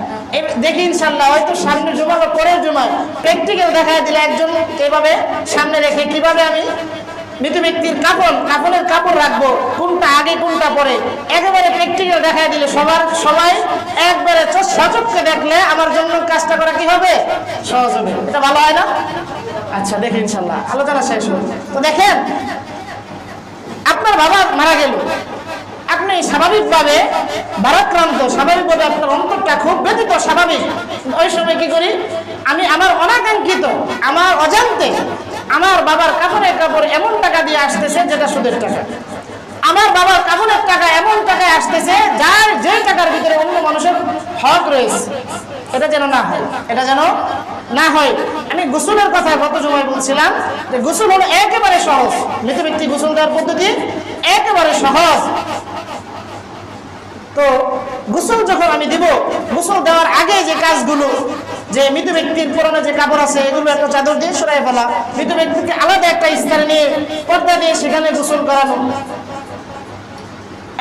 দেখি ইনশাল্লাহ হয়তো সামনের জুমা বা পরের জুমায় প্র্যাকটিক্যাল দেখায় দিলে, একজন এভাবে সামনে রেখে কিভাবে আমি মৃত ব্যক্তির কাফনের কাপড় রাখবো, কোনটা আগে কোনটা পরে, একেবারে প্র্যাকটিক্যাল দেখায় দিলে সবাই একবারে সচক্ষে দেখলে আমার জন্য কাজটা করা কি হবে, সহজ হবে। এটা ভালো হয় না? আচ্ছা, দেখেন ইনশাল্লাহ আলোচনা শেষ হবে। তো দেখেন, আপনার বাবা মারা গেল, আপনি স্বাভাবিকভাবে ভারাক্রান্ত, স্বাভাবিকভাবে আপনার অন্তরটা খুব ব্যথিত, স্বাভাবিক। ওই সময় কি করি আমি, আমার অনাকাঙ্ক্ষিত, আমার অজান্তে আমার বাবার কাপড়ের কাপড় এমন টাকা দিয়ে আসতেছে যেটা সুদের টাকা, আমার বাবার কাপড়ের টাকা এমন টাকায় আসতেছে যার যে টাকার ভিতরে অন্য মানুষের হক রয়েছে। এটা যেন না হয়, এটা যেন না হয়। আমি গোসলের কথা গত সময় বলছিলাম যে গোসল হলো একেবারে সহজ, মৃত ব্যক্তি গোসল দেওয়ার পদ্ধতি একেবারে সহজ। তো গোসল যখন আমি দিব, গোসল দেওয়ার আগে যে কাজগুলো, যে মৃত ব্যক্তির পুরনো যে কাপড় আছে এগুলো একটা চাদর দিয়ে সরাই ফেলা, মৃত ব্যক্তিকে আলাদা একটা স্থানে নিয়ে পর্দা দিয়ে সেখানে গোসল করানো,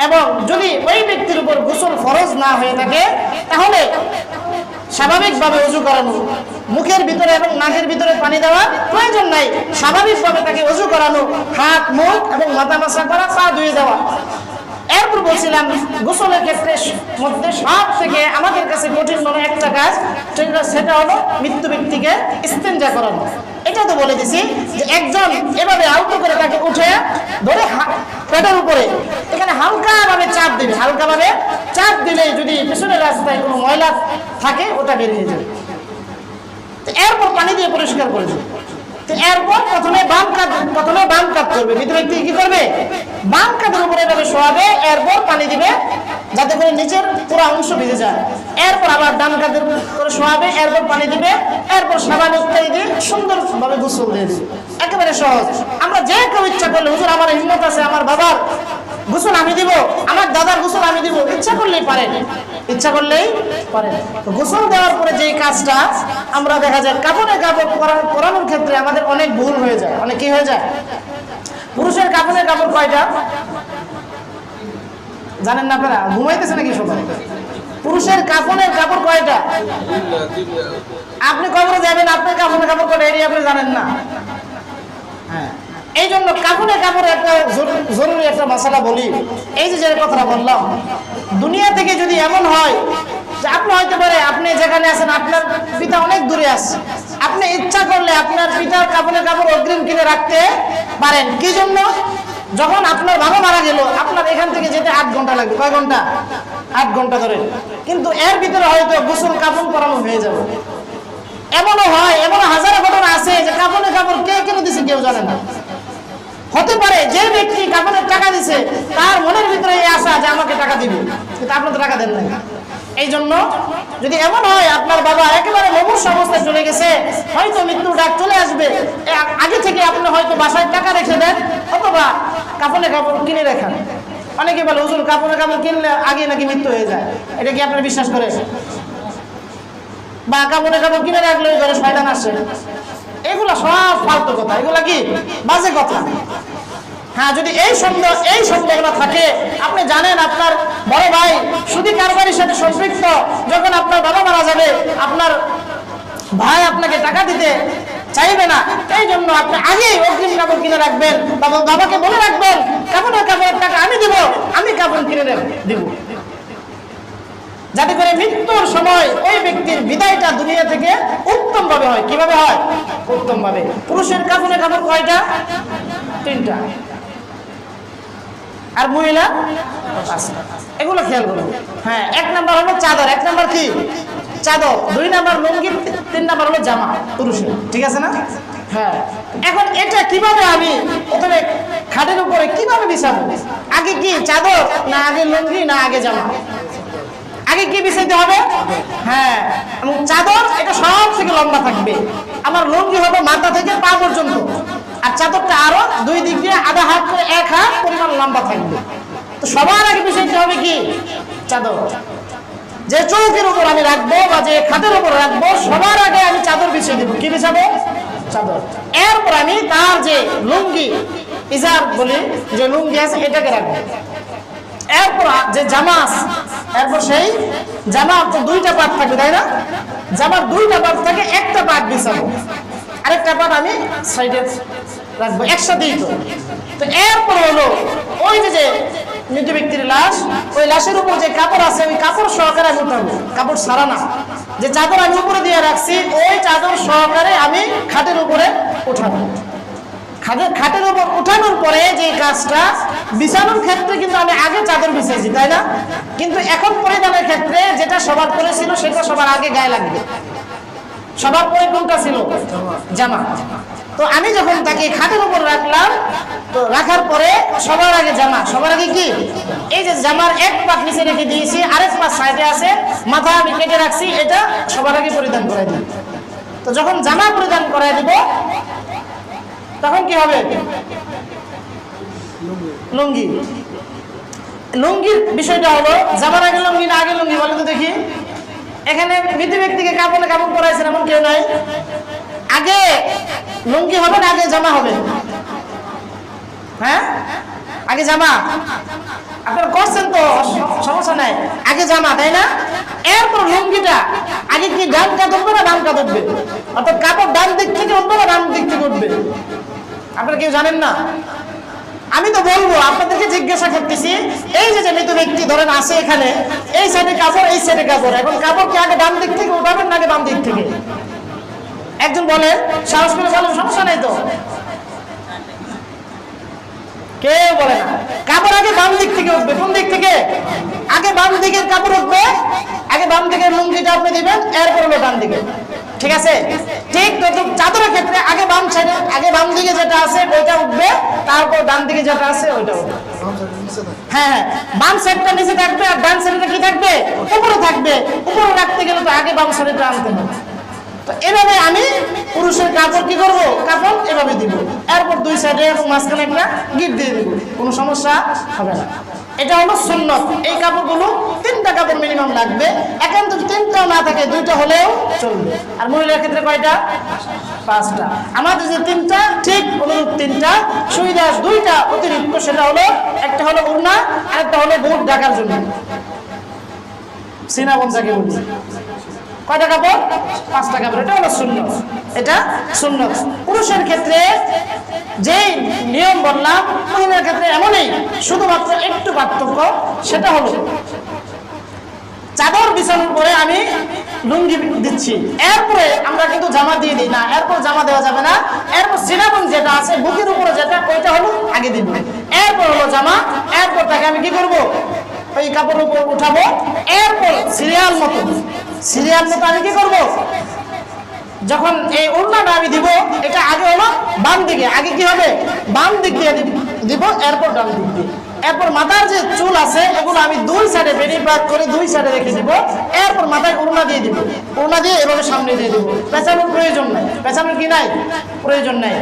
এবং যদি ওই ব্যক্তির উপর গোসল ফরজ না হয়ে থাকে তাহলে স্বাভাবিকভাবে ওযু করানো, মুখের ভিতরে এবং নাকের ভিতরে পানি দেওয়ার প্রয়োজন নাই, স্বাভাবিকভাবে তাকে ওযু করানো, হাত মুখ এবং মাথা মাসা করা, পা ধুয়ে দেওয়া। এরপর বলছিলাম গোসলের ক্ষেত্রে মধ্যে সব থেকে আমাদের কাছে কঠিন মনে একটা কাজ, সেটা হলো মৃত্যু ব্যক্তিকে ইস্তেঞ্জা করানো। এটা তো বলে দিছি যে একজন এভাবে আলতো করে তাকে উঠে ধরে পেটের উপরে এখানে হালকাভাবে চাপ দিবে, হালকাভাবে চাপ দিলে যদি পিছনের রাস্তায় কোনো ময়লা থাকে ওটা বের হয়ে যাবে। এরপর পানি দিয়ে পরিষ্কার করে দেবে। এরপর প্রথমে বাম কাঁধ করবে, মৃত ব্যক্তি কি করবে, বাম কাঁধের উপরে এভাবে শোয়াবে, এরপর পানি দিবে যাতে করে নিচের পুরো অংশ ভিজে যায়। এরপর আবার ডান কাঁধের উপরে শোয়াবে, এরপর পানি দিবে, এরপর সাবান ইত্যাদি দিয়ে সুন্দরভাবে গোসল দিয়ে দিবে। একেবারে সহজ। আমরা যে কেউ ইচ্ছা করলে, হুজুর আমার হিম্মত আছে, আমার বাবার গোসল আমি দিব, আমার দাদার গোসল আমি দিব, ইচ্ছা করলেই পারেন, ইচ্ছা করলেই পারেন। গোসল দেওয়ার পরে যেই কাজটা আমরা দেখা যায় কাপড়ে কাপড় পরানোর ক্ষেত্রে আমাদের অনেক ভুল হয়ে যায়, অনেক কি হয়ে যায়। পুরুষের কাপড়ের কাপড় কয়টা জানেন না আপনারা? ঘুমাইতেছে নাকি সবাই? পুরুষের কাপড়ের কাপড় কয়টা? আপনি কবরে যাবেন, আপনার কাপড়ের কাপড় কয়টা এটি আপনি জানেন না। হ্যাঁ, এই জন্য কাপড়ে কাপড়ে একটা জরুরি একটা মশলা বলি। এই যে কথাটা বললাম, দুনিয়া থেকে যদি এমন হয় যে আপনি হয়তো পারে আপনি যেখানে আছেন আপনার পিতা অনেক দূরে আছে, আপনি ইচ্ছা করলে আপনার পিতার কাপড়ের কাপড় অগ্রিম কিনে রাখতে পারেন। কি জন্য? যখন আপনার বাবা মারা গেল আপনার এখান থেকে যেতে 8 ঘন্টা লাগবে। কয় ঘন্টা? 8 ঘন্টা ধরে। কিন্তু এর ভিতরে হয়তো গোসল কাপড় করানো হয়ে যাবে। এমনও হয়, এমন হাজারো ঘটনা আছে যে কাপড়ের কাপড় কে কিনে দিছে কেউ জানে না। হতে পারে যে ব্যক্তি কাপড়ের টাকা দিছে তার মনের ভিতরে এই আশা যে আমাকে টাকা দিবে, কিন্তু আপনি তো টাকা দেন না। এই জন্য যদি এমন হয় আপনার বাবা একেবারে মুমূর্ষু অবস্থায় চলে গেছে, হয়তো মৃত্যুর ডাক চলে আসবে, আগে থেকে আপনি হয়তো বাসায় টাকা রেখে দেন অথবা কাপড়ের কাপড় কিনে রাখেন। অনেকে বলে হুজুর কাপড়ের কাপড় কিনলে আগে নাকি মৃত্যু হয়ে যায়, এটা কি আপনারা বিশ্বাস করেন? বা কাপড়ের কাপড় কিনে রাখলে ওই ঘরে শয়তান আসে, এগুলা সব ফালতু কথা, এগুলা কি বাজে কথা। হ্যাঁ, যদি এই সন্দেহগুলো থাকে, আপনি জানেন আপনার বড় ভাই সুদী কারবারির সাথে সম্পৃক্ত, যখন আপনার বাবা মারা যাবে আপনার ভাই আপনাকে টাকা দিতে চাইবে না, এই জন্য আপনি আগেই অগ্রিম কাপড় কিনে রাখবেন। বাবাকে বলে রাখবেন কাপড়ের টাকা আমি দিব, আমি কাপড় কিনে দিব, যাতে করে মৃত্যুর সময় ওই ব্যক্তির বিদায়টা দুনিয়া থেকে উত্তম ভাবে হয়। কিভাবে হয়? উত্তম ভাবে। পুরুষের কাপড়ের কাপড় কয়টা? 3টা, আর মহিলা 5টা। এগুলো খেয়াল করুন। হ্যাঁ, 1 নাম্বার হলো চাদর। 1 নাম্বার কি? চাদর। 2 নাম্বার লুঙ্গি। 3 নাম্বার হলো জামা পুরুষের। ঠিক আছে না? হ্যাঁ, এখন এটা কিভাবে আমি প্রথমে খাটের উপরে কিভাবে বিছাবো? আগে কি চাদর, না আগে লুঙ্গি, না আগে জামা? আগে কি বিছাইতে হবে? হ্যাঁ, এবং চাদর এটা সব থেকে লম্বা থাকবে। আমার লুঙ্গি হবে মাথা থেকে পা পর্যন্ত, আর চাদরটা আরো 2 দিক দিয়ে আধা হাত করে 1 হাত পরিমাণ লম্বা থাকবে। তো সবার আগে বিছাইতে হবে কি? চাদর। যে চৌকির উপর আমি রাখবো বা যে খাটের উপর রাখবো সবার আগে আমি চাদর বিছিয়ে দেবো। কি বিছাবো? চাদর। এরপর আমি তার যে লুঙ্গি, ইজার বলি, যে লুঙ্গি আছে এটাকে রাখবো। এরপর যে জামা আছে, এরপর সেই জামার তো 2টা পার্ট থাকবে, তাই না? জামার 2টা পার্ট থাকে, একটা পার্ট বিছাবো, আরেকটা পার্ট আমি সাইডে রাখবো, একসাথেই। তো এরপর হলো ওই যে মৃত ব্যক্তির লাশ, ওই লাশের উপর যে কাপড় আছে ওই কাপড় সহকারে আমি উঠাবো, কাপড় ছাড়া না। যে চাদর আমি উপরে দিয়ে রাখছি ওই চাদর সহকারে আমি খাটের উপরে উঠাবো। খাটের উপর উঠানোর পরে যে কাজটা, বিছানোর ক্ষেত্রে কিন্তু আমি আগে চাদর বিছাইছি, তাই না? কিন্তু এখন পরিধানের ক্ষেত্রে যেটা সবার পরে ছিল সেটা সবার আগে গায়ে লাগবে। সবার পরে কোনটা ছিল? জামা। তো আমি যখন তাকে খাটের উপর রাখলাম, তো রাখার পরে সবার আগে জামা, সবার আগে কি? এই যে জামার 1 পাট নিচে রেখে দিয়েছি, আরেক পাট সাইডে আছে, মাথা আমি কেটে রাখছি, এটা সবার আগে পরিধান করাই দিই। তো যখন জামা পরিধান করাই দিব তখন কি হবে? লুঙ্গি। লুঙ্গির বিষয়টা হলো জামার আগে লুঙ্গি না আগে লুঙ্গি? বলে তো দেখি। এখানে মৃত ব্যক্তিকে কাপড়ে কাপড় পরাইছেন এমন কেউ নাই। আগে লুঙ্গি হবে না আগে জামা হবে? হ্যাঁ, আগে জামা। আপনারা করছেন তো, সমস্যা নাই, আগে জামা, তাই না? এরপর লুঙ্গিটা আগে কি ডান কাঁধ উঠবে না বাম কাঁধ উঠবে? অর্থাৎ কাপড় ডান দিক থেকে উঠবে না বাম দিক থেকে উঠবে? আপনারা কেউ জানেন না? আমি তো বলবো, আপনাদেরকে জিজ্ঞাসা করতেছি। এই যে মৃত ব্যক্তি ধরেন আছে এখানে, এই সাইডে কাপড়, এই সাইডে কাপড়, এখন কাপড় কি আগে ডান দিক থেকে উঠাবেন না আগে বাম দিক থেকে? একজন বলেন, সাহস করে বলেন, সমস্যা নেই তো। কেউ বলে না। কাপড় আগে বাম দিক থেকে উঠবে। কোন দিক থেকে? আগে বাম দিকের কাপড় উঠবে, আগে বাম দিকের লুঙ্গিটা আপনি দিবেন, এরপর হলো ডান দিকে। ঠিক আছে? ঠিক চাদরের ক্ষেত্রে আগে বাম সাইডে, আগে বাম দিকে যেটা আছে ওইটা উঠবে, তারপর ডান দিকে যেটা আছে ওইটা উঠবে। হ্যাঁ, বাম সাইডটা নিচে থাকবে আর ডান সাইডটা কি থাকবে? উপরে থাকবে। উপরে রাখতে গেলে তো আগে বাম সাইডটা আনতে হবে। তো এভাবে আমি পুরুষের কাপড় কি করবো? কাপড় এভাবে দিব, এরপর 2 সাইডে এবং মাঝখানে একটা গিট দিয়ে দিব, কোনো সমস্যা হবে না। এটা হলো সুন্নত। এই কাপড়গুলো 3টা কাপড় মিনিমাম লাগবে। এখন যদি 3টাও না থাকে 2টা হলেও চলবে। আর মহিলার ক্ষেত্রে কয়টা? 5টা। আমাদের যে 3টা ঠিক অনুরূপ 3টা, সুবিধা 2টা অতিরিক্ত, সেটা হলো একটা হলো ওড়না আর একটা হলো বুট ঢাকার জন্য, সিনা বঞ্চাকে বলি। কয়টা কাপড়? 5টা কাপড়। এটা হলো সুন্নত, এটা সুন্নত। পুরুষের ক্ষেত্রে যেই নিয়ম বললাম মহিলার ক্ষেত্রে এমনই, শুধুমাত্র একটু পার্থক্য, সেটা হলো চাদর বিছানোর পরে আমি লুঙ্গি দিচ্ছি, এরপরে আমরা কিন্তু জামা দিয়ে দিই না, এরপর জামা দেওয়া যাবে না। এরপর সিনাবন যেটা আছে বুকের উপরে যেটা, ওইটা হলো আগে দিব, এরপর হলো জামা, এরপর তাকে আমি কি করব, ওই কাপড়ের উপর উঠাবো, এরপর সিরিয়াল মতো আমি কি করব, যখন এই ওড়নাটা আমি দিব, এটা আগে হলো বাম দিকে, আগে কি হবে, বাম দিক দিয়ে দিব, এরপর ডান দিক দিয়ে, এরপর মাথার যে চুল আছে এগুলো আমি দুই সাইডে বেনি পাত করে দুই সাইডে রেখে দিব, এরপর মাথায় ওড়না দিয়ে দিব, ওড়না দিয়ে এভাবে সামনে দিয়ে দিব। পেঁচানোর প্রয়োজন নাই, পেঁচানোর কি নাই, প্রয়োজন নাই।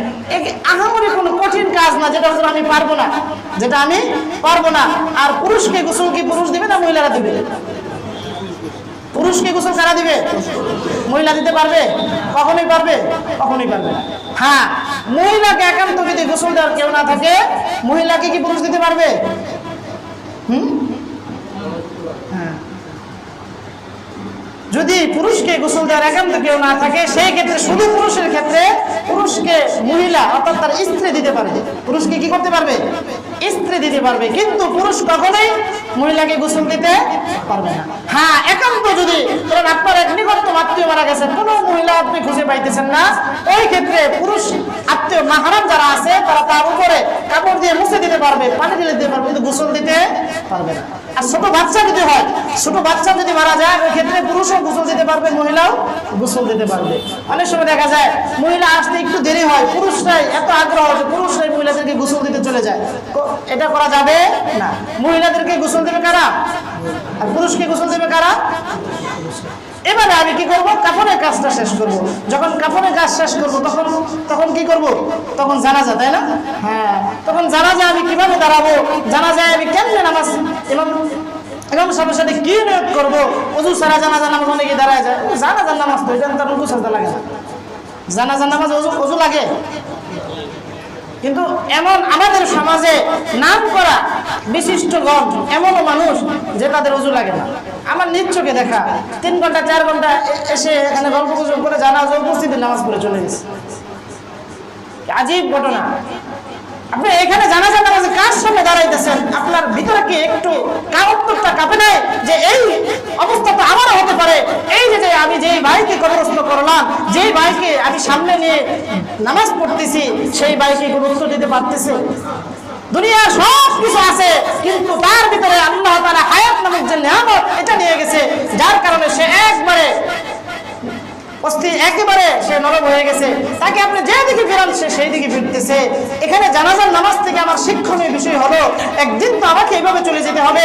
আহামরি কোনো কঠিন কাজ না, যেটা হচ্ছে আমি পারবো না, যেটা আমি পারবো না। আর পুরুষকে গোসল কি পুরুষ দিবে না মহিলারা দিবে? পুরুষকে গোসল কারা দিবে? মহিলা দিতে পারবে? কখনোই পারবে? কখনোই পারবে না। হ্যাঁ, মহিলাকে একান্ত যদি গোসল দেওয়ার কেউ না থাকে, মহিলাকে কি পুরুষ দিতে পারবে? হ্যাঁ, যদি পুরুষকে গোসল দেওয়ার একান্ত কেউ না থাকে, সেই ক্ষেত্রে শুধু পুরুষের ক্ষেত্রে পুরুষকে মহিলা অর্থাৎ তার স্ত্রী দিতে পারবে। পুরুষকে কি করতে পারবে? স্ত্রী দিতে পারবে, কিন্তু পুরুষ কখনোই মহিলাকে গোসল দিতে পারবে না। হ্যাঁ, একান্ত যদি ধরেন আপনার এক নিকটতম আত্মীয় মারা গেছে, কোনো মহিলা আপনি খুঁজে পাইতেছেন না, ওই ক্ষেত্রে পুরুষ আত্মীয় মাহরাম যারা আছে তারা তার উপরে কাপড় দিয়ে মুছে দিতে পারবে, পানি ঢেলে দিতে পারবে, কিন্তু গোসল দিতে পারবে না। আর ছোট বাচ্চা যদি হয়, ছোট বাচ্চা যদি মারা যায়, ওই ক্ষেত্রে পুরুষও গোসল দিতে পারবে, মহিলাও গোসল দিতে পারবে। অনেক সময় দেখা যায় মহিলা আসতে একটু দেরি হয়, পুরুষরাই এত আগ্রহ যে পুরুষরাই মহিলাদেরকে গোসল দিতে চলে যায়, এটা করা যাবে না। মহিলাদেরকে গোসল দেবে কারা? আর পুরুষকে গোসল দেবে কারা? এবারে আমি কি করব, কাফনের কাজটা শেষ করব। যখন কাফনের কাজ শেষ করব তখন কি করব, তখন জানাজা, তাই না? হ্যাঁ, তখন জানাজা আমি কিভাবে দাঁড়াবো, জানাজায় আমি কেমনে নামাজ, এবং সাথে সাথে কি নিয়োগ করবো, ওযু ছাড়া জানাজা নামাজ অনেকে দাঁড়ায় যায়, জানাজার নামাজ তো এটা তার রুকু সাজদা লাগে না, জানাজার নামাজ ওযু লাগে। কিন্তু এমন আমাদের সমাজে নাম করা বিশিষ্টগণ এমনও মানুষ যে তাদের ওযু লাগে না। আমার নিজ চোখে দেখা 3 ঘন্টা 4 ঘন্টা এসে এখানে গল্প গুজব করে জানাজা উপস্থিতি নামাজ পড়ে চলে গেছে। আজীব ঘটনা। আপনি এখানে জানাজার নামাজে কার সামনে দাঁড়াইতেছেন, আপনার ভিতরে কি একটু কাউত্তরটা কাঁপে নাই যে এই অবস্থা তো আমারও হতে পারে? এই যে আমি যেই ভাইকে কবরস্থ করলাম, যেই ভাইকে আমি সামনে নিয়ে নামাজ পড়তেছি, সেই ভাইকে কোনো উত্তর দিতে পারতেছে? দুনিয়ার সব কিছু আছে, কিন্তু তার ভিতরে আল্লাহ তাআলা হায়াত নামক যে নিয়ামত, এটা নিয়ে গেছে, যার কারণে সে একেবারে সে নরম হয়ে গেছে। তাকে আপনি যে দিকে ফেরান সে সেই দিকে ফিরতেছে। এখানে জানাজার নামাজ থেকে আমার শিক্ষণীয় বিষয় হলো, একদিন তো আমাকে এইভাবে চলে যেতে হবে।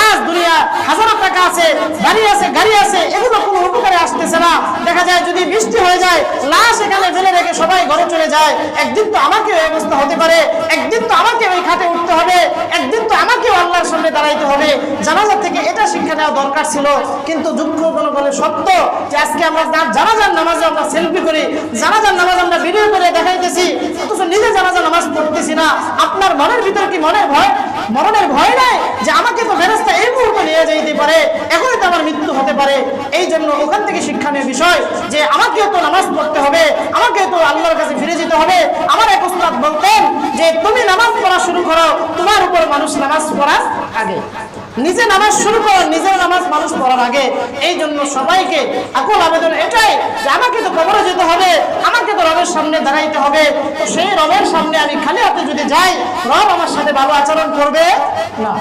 আজ দুনিয়া হাজারো টাকা আছে, বাড়ি আছে, গাড়ি আছে, এগুলো কোনো উপকারে আসতেছে না। দেখা যায় যদি বৃষ্টি হয়ে যায়, লাশ এখানে ফেলে রেখে সবাই ঘরে চলে যায়। একদিন তো আমাকে ওই অবস্থা হতে পারে, একদিন তো আমাকে ওই খাটে উঠতে হবে, একদিন তো আমাকেও আল্লাহর সামনে দাঁড়াইতে হবে। জানাজা থেকে এটা শিক্ষা নেওয়া দরকার ছিল, কিন্তু দুঃখ কোনো বলে সত্য যে আজকে আমরা জানাজার নামাজে আমরা সেলফি করি, জানাজার নামাজ আমরা ভিডিও করে দেখাইতেছি, অথচ নিজে জানাজার নামাজ পড়তেছি না। আপনার মনের ভিতরে কি মরণের ভয় নাই যে আমাকে তো ফেরেশতা এই মুহূর্তে নিয়ে যেতে পারে, এখনই তো আমার মৃত্যু হতে পারে? এই জন্য ওখান থেকে শিক্ষণীয় বিষয় যে আমাকেও তো নামাজ পড়তে হবে, আমাকেও তো আল্লাহর কাছে ফিরে যেতে হবে। আমার এক উস্তাদ বলতেন যে তুমি নামাজ পড়া শুরু করো, তোমার উপর মানুষ নামাজ পড়ার আগে। নিজে নামাজ শুরু করো, নিজের নামাজ মানুষ পড়ার আগে। এই জন্য সবাইকে আকুল আবেদন এটাই যে আমাকে তো কবরে যেতে হবে, আমাকে তো রবের সামনে দাঁড়াইতে হবে। তো সেই রবের সামনে আমি খালি হাতে যদি যাই, রব আমার সাথে ভালো আচরণ করবে না।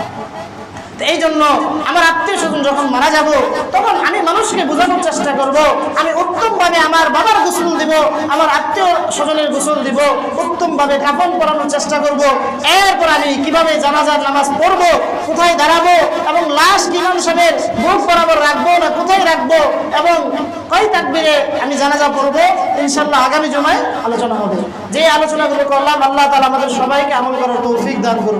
এই জন্য আমার আত্মীয় স্বজন যখন মারা যাব, তখন আমি মানুষকে বোঝানোর চেষ্টা করব, আমি উত্তমভাবে আমার বাবার গোসল দিব, আমার আত্মীয় স্বজনের গোসল দিব, উত্তমভাবে কাফন পরানোর চেষ্টা করব। এরপর আমি কিভাবে জানাজার নামাজ পড়ব, কোথায় দাঁড়াবো, এবং লাশ ইমাম সাহেবের বুক বরাবর রাখবো না কোথায় রাখবো, এবং কয় তাকবীরে আমি জানাজা পড়বো, ইনশাআল্লাহ আগামী জুমায় আলোচনা হবে। যে আলোচনাগুলো করলাম, আল্লাহ তাআলা আমাদের সবাইকে আমল করার তৌফিক দান করুন।